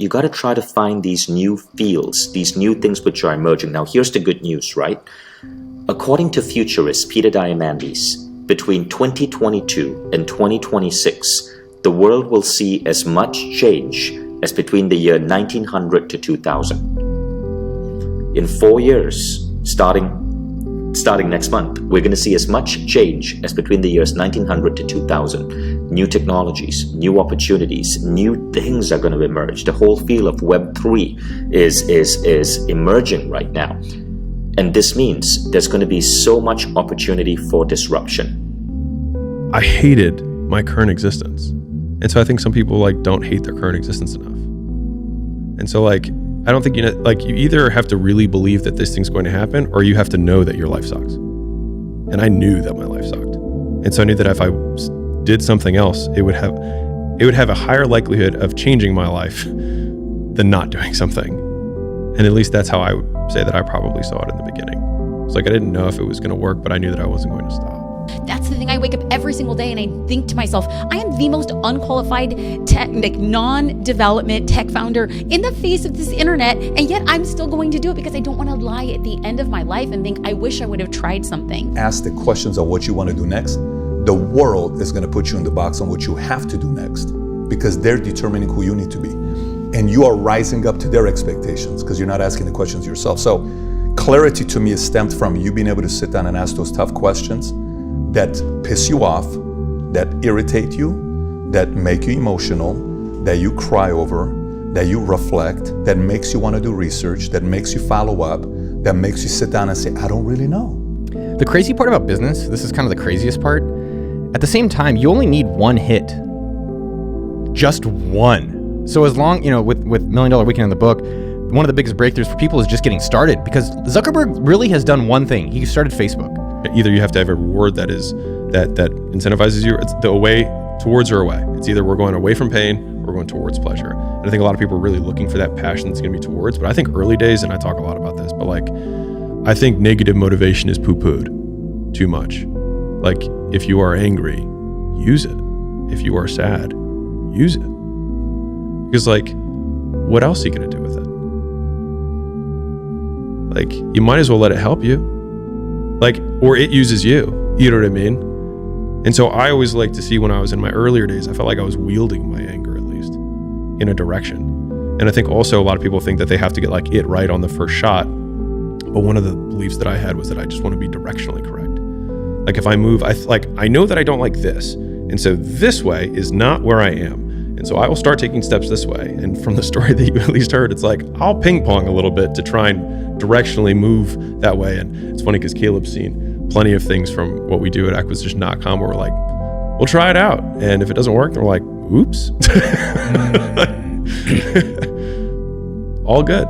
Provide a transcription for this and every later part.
You got to try to find these new fields, these new things which are emerging. Now, here's the good news, right? According to futurist Peter Diamandis, between 2022 and 2026, the world will see as much change as between the year 1900 to 2000. In 4 years, starting next month, we're going to see as much change as between the years 1900 to 2000. New technologies, new opportunities, new things are going to emerge. The whole field of Web3 is emerging right now. And this means there's going to be so much opportunity for disruption. I hated my current existence. And so I think some people don't hate their current existence enough. And so I don't think you either have to really believe that this thing's going to happen, or you have to know that your life sucks. And I knew that my life sucked. And so I knew that if I did something else, it would have a higher likelihood of changing my life than not doing something. And at least that's how I would say that I probably saw it in the beginning. It's I didn't know if it was going to work, but I knew that I wasn't going to stop. That's the thing. I wake up every single day and I think to myself, I am the most unqualified non-development tech founder in the face of this internet, and yet I'm still going to do it because I don't want to lie at the end of my life and think, I wish I would have tried something. Ask the questions of what you want to do next. The world is going to put you in the box on what you have to do next, because they're determining who you need to be. And you are rising up to their expectations because you're not asking the questions yourself. So clarity to me is stemmed from you being able to sit down and ask those tough questions that piss you off, that irritate you, that make you emotional, that you cry over, that you reflect, that makes you want to do research, that makes you follow up, that makes you sit down and say, I don't really know. The crazy part about business, this is kind of the craziest part, at the same time, you only need one hit. Just one. So as long, with $1 Million Weekend in the book, one of the biggest breakthroughs for people is just getting started, because Zuckerberg really has done one thing. He started Facebook. Either you have to have a reward that incentivizes you. It's the way towards or away. It's either we're going away from pain or we're going towards pleasure. And I think a lot of people are really looking for that passion that's going to be towards. But I think early days, and I talk a lot about this, but I think negative motivation is poo-pooed too much. If you are angry, use it. If you are sad, use it. Because what else are you going to do with it? You might as well let it help you. Or it uses you. You know what I mean? And so I always like to see, when I was in my earlier days, I felt like I was wielding my anger, at least, in a direction. And I think also a lot of people think that they have to get it right on the first shot. But one of the beliefs that I had was that I just want to be directionally correct. If I move, I know that I don't like this. And so this way is not where I am. And so I will start taking steps this way. And from the story that you at least heard, it's I'll ping pong a little bit to try and directionally move that way. And it's funny because Caleb's seen plenty of things from what we do at acquisition.com where we're we'll try it out. And if it doesn't work, then we're oops. All good.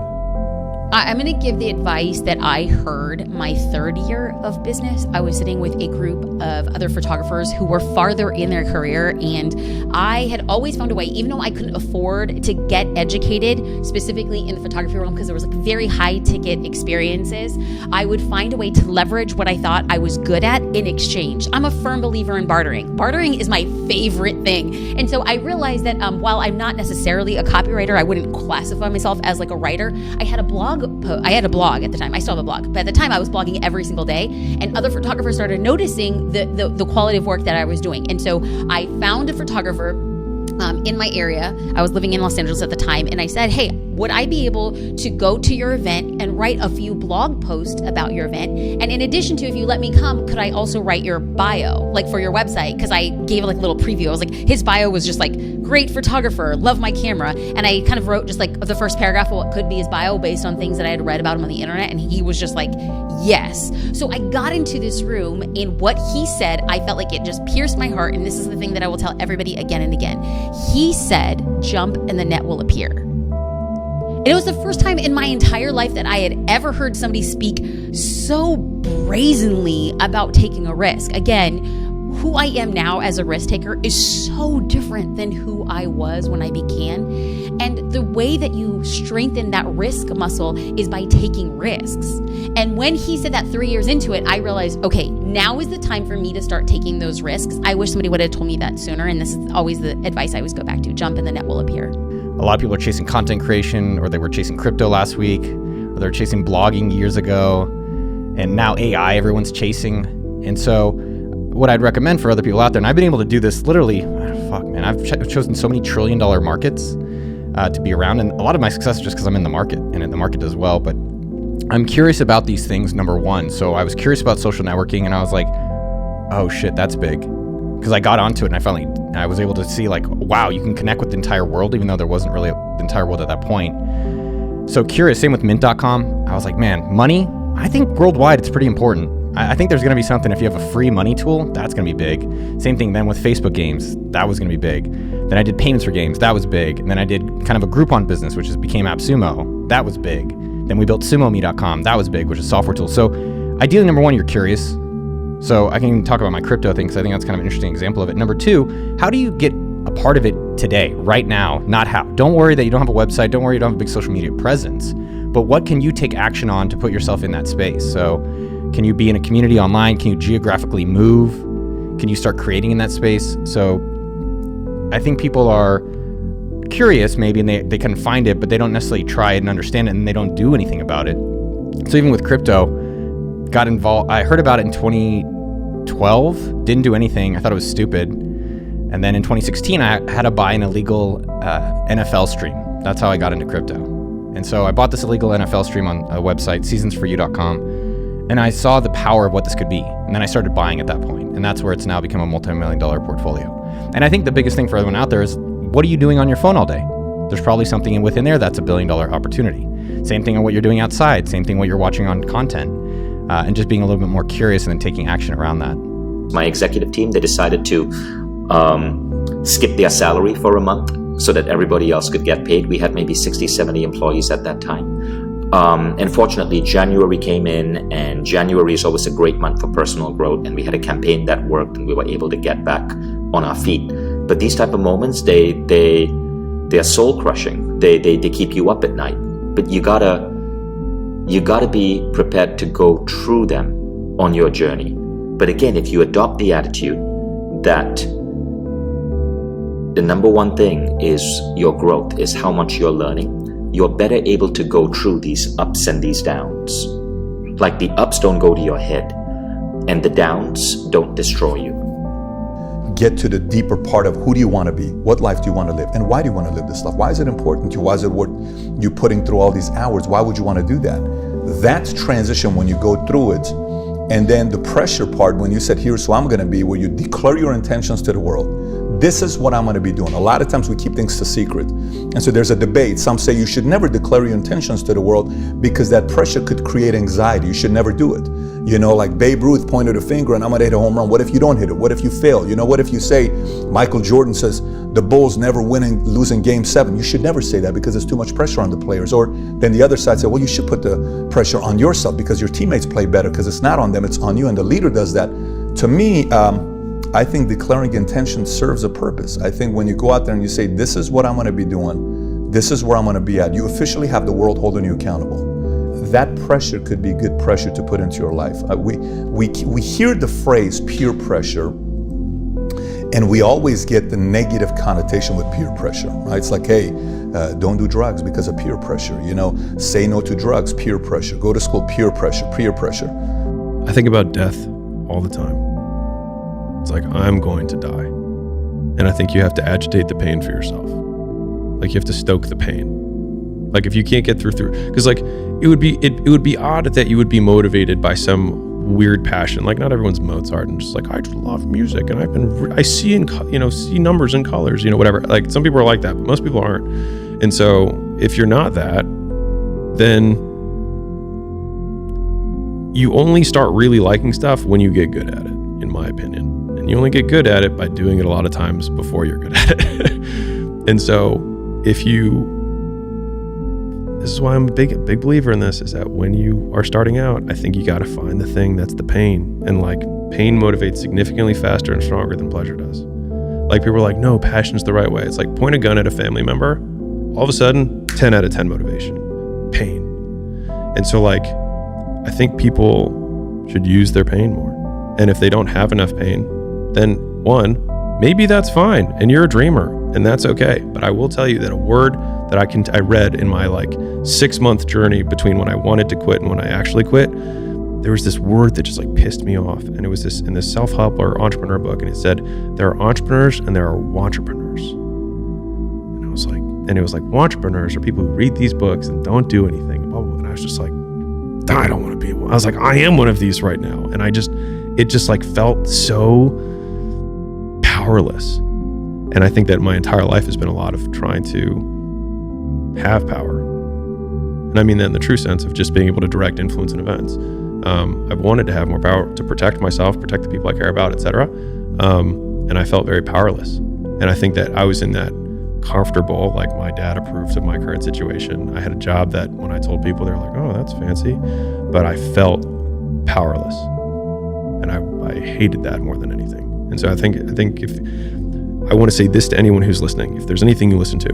I'm going to give the advice that I heard my third year of business. I was sitting with a group of other photographers who were farther in their career, and I had always found a way, even though I couldn't afford to get educated specifically in the photography realm because there was very high ticket experiences, I would find a way to leverage what I thought I was good at in exchange. I'm a firm believer in bartering. Bartering is my favorite thing. And so I realized that while I'm not necessarily a copywriter, I wouldn't classify myself as a writer. I had a blog at the time. I still have a blog, but at the time I was blogging every single day, and other photographers started noticing the quality of work that I was doing. And so I found a photographer in my area. I was living in Los Angeles at the time, and I said, hey, would I be able to go to your event and write a few blog posts about your event? And in addition to, if you let me come, could I also write your bio, for your website? Because I gave a little preview. I was his bio was just great photographer, love my camera. And I kind of wrote just the first paragraph of what could be his bio based on things that I had read about him on the internet. And he was just yes. So I got into this room, and what he said, I felt it just pierced my heart. And this is the thing that I will tell everybody again and again. He said, jump and the net will appear. And it was the first time in my entire life that I had ever heard somebody speak so brazenly about taking a risk. Again, who I am now as a risk taker is so different than who I was when I began. And the way that you strengthen that risk muscle is by taking risks. And when he said that 3 years into it, I realized, okay, now is the time for me to start taking those risks. I wish somebody would have told me that sooner. And this is always the advice I always go back to. Jump and the net will appear. A lot of people are chasing content creation, or they were chasing crypto last week, or they're chasing blogging years ago, and now AI everyone's chasing. And so what I'd recommend for other people out there, and I've been able to do this literally, I've chosen so many $1 trillion markets to be around, and a lot of my success is just because I'm in the market, and the market does well. But I'm curious about these things, number one. So I was curious about social networking, and I was like, oh shit, that's big. Because I got onto it, and I was able to see like, wow, you can connect with the entire world, even though there wasn't really the entire world at that point. So curious, same with Mint.com. I was like, man, money, I think worldwide it's pretty important. I think there's going to be something, if you have a free money tool, that's going to be big. Same thing then with Facebook games, that was going to be big. Then I did payments for games, that was big. And then I did kind of a Groupon business, which became AppSumo, that was big. Then we built SumoMe.com, that was big, which is software tools. So ideally, number one, you're curious. So I can talk about my crypto thing, because I think that's kind of an interesting example of it. Number two, how do you get a part of it today, right now, not how? Don't worry that you don't have a website, don't worry you don't have a big social media presence, but what can you take action on to put yourself in that space? So can you be in a community online? Can you geographically move? Can you start creating in that space? So I think people are curious maybe, and they can find it, but they don't necessarily try it and understand it, and they don't do anything about it. So even with crypto, got involved, I heard about it in 2012, didn't do anything, I thought it was stupid. And then in 2016, I had to buy an illegal NFL stream. That's how I got into crypto. And so I bought this illegal NFL stream on a website, seasonsforyou.com, and I saw the power of what this could be. And then I started buying at that point, and that's where it's now become a multi-million-dollar portfolio. And I think the biggest thing for everyone out there is, what are you doing on your phone all day? There's probably something within there that's $1 billion opportunity. Same thing on what you're doing outside, same thing what you're watching on content, and just being a little bit more curious and then taking action around that. My executive team, they decided to skip their salary for a month so that everybody else could get paid. We had maybe 60, 70 employees at that time. And fortunately, January came in, and January is always a great month for personal growth. And we had a campaign that worked, and we were able to get back on our feet. But these type of moments, they're soul crushing. They keep you up at night. But you gotta be prepared to go through them on your journey. But again, if you adopt the attitude that the number one thing is your growth, is how much you're learning, you're better able to go through these ups and these downs. Like the ups don't go to your head, and the downs don't destroy you. Get to the deeper part of who do you want to be? What life do you want to live? And why do you want to live this life? Why is it important to you? Why is it worth you putting through all these hours? Why would you want to do that? That's transition when you go through it. And then the pressure part, when you said, here's who I'm going to be, where you declare your intentions to the world. This is what I'm going to be doing. A lot of times we keep things a secret. And so there's a debate. Some say you should never declare your intentions to the world because that pressure could create anxiety. You should never do it. You know, like Babe Ruth pointed a finger and I'm going to hit a home run. What if you don't hit it? What if you fail? You know, what if you say, Michael Jordan says, the Bulls never losing game 7. You should never say that because there's too much pressure on the players. Or then the other side said, well, you should put the pressure on yourself because your teammates play better, because it's not on them, it's on you. And the leader does that. To me, I think declaring intention serves a purpose. I think when you go out there and you say, this is what I'm going to be doing, this is where I'm going to be at, you officially have the world holding you accountable. That pressure could be good pressure to put into your life. We hear the phrase peer pressure, and we always get the negative connotation with peer pressure, right? It's like, hey, don't do drugs because of peer pressure. You know, say no to drugs, peer pressure. Go to school, peer pressure, peer pressure. I think about death all the time. It's like, I'm going to die. And I think you have to agitate the pain for yourself. Like, you have to stoke the pain. Like, if you can't get through, because like, it would be odd that you would be motivated by some weird passion. Like, not everyone's Mozart and just like, I just love music and I see see numbers and colors, whatever. Like, some people are like that, but most people aren't. And so if you're not that, then you only start really liking stuff when you get good at it, in my opinion. And you only get good at it by doing it a lot of times before you're good at it. And so this is why I'm a big believer in this, is that when you are starting out, I think you got to find the thing that's the pain. And like, pain motivates significantly faster and stronger than pleasure does. Like, people are like, no, passion's the right way. It's like, point a gun at a family member, all of a sudden 10 out of 10 motivation, pain. And so like, I think people should use their pain more. And if they don't have enough pain, then one, maybe that's fine and you're a dreamer and that's okay. But I will tell you that a word that I read in my like 6-month journey between when I wanted to quit and when I actually quit. There was this word that just like pissed me off, and it was this in this self-help or entrepreneur book, and it said there are entrepreneurs and there are wantrepreneurs. And I was like, and it was like, wantrepreneurs are people who read these books and don't do anything, blah, blah, blah. And I was just like, I don't want to be one. I was like, I am one of these right now. And it just like felt so powerless. And I think that my entire life has been a lot of trying to have power. And I mean that in the true sense of just being able to direct influence in events. I've wanted to have more power to protect myself, protect the people I care about, etc. And I felt very powerless. And I think that I was in that comfortable, like my dad approves of my current situation. I had a job that when I told people, they're like, oh, that's fancy. But I felt powerless. And I hated that more than anything. And so I think if I want to say this to anyone who's listening, if there's anything you listen to,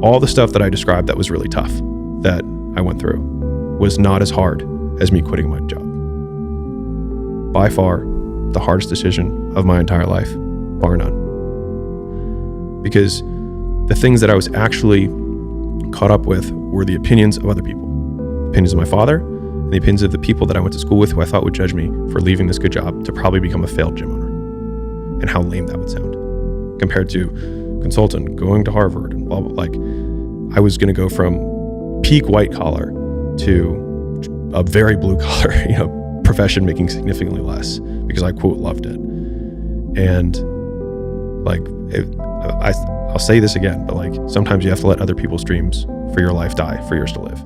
all the stuff that I described that was really tough that I went through was not as hard as me quitting my job. By far, the hardest decision of my entire life, bar none. Because the things that I was actually caught up with were the opinions of other people. The opinions of my father, and the opinions of the people that I went to school with who I thought would judge me for leaving this good job to probably become a failed gym owner. And how lame that would sound compared to consultant, going to Harvard, and blah, blah, like I was going to go from peak white collar to a very blue collar, profession making significantly less because I quote loved it. And like, I'll say this again, but like sometimes you have to let other people's dreams for your life die for yours to live.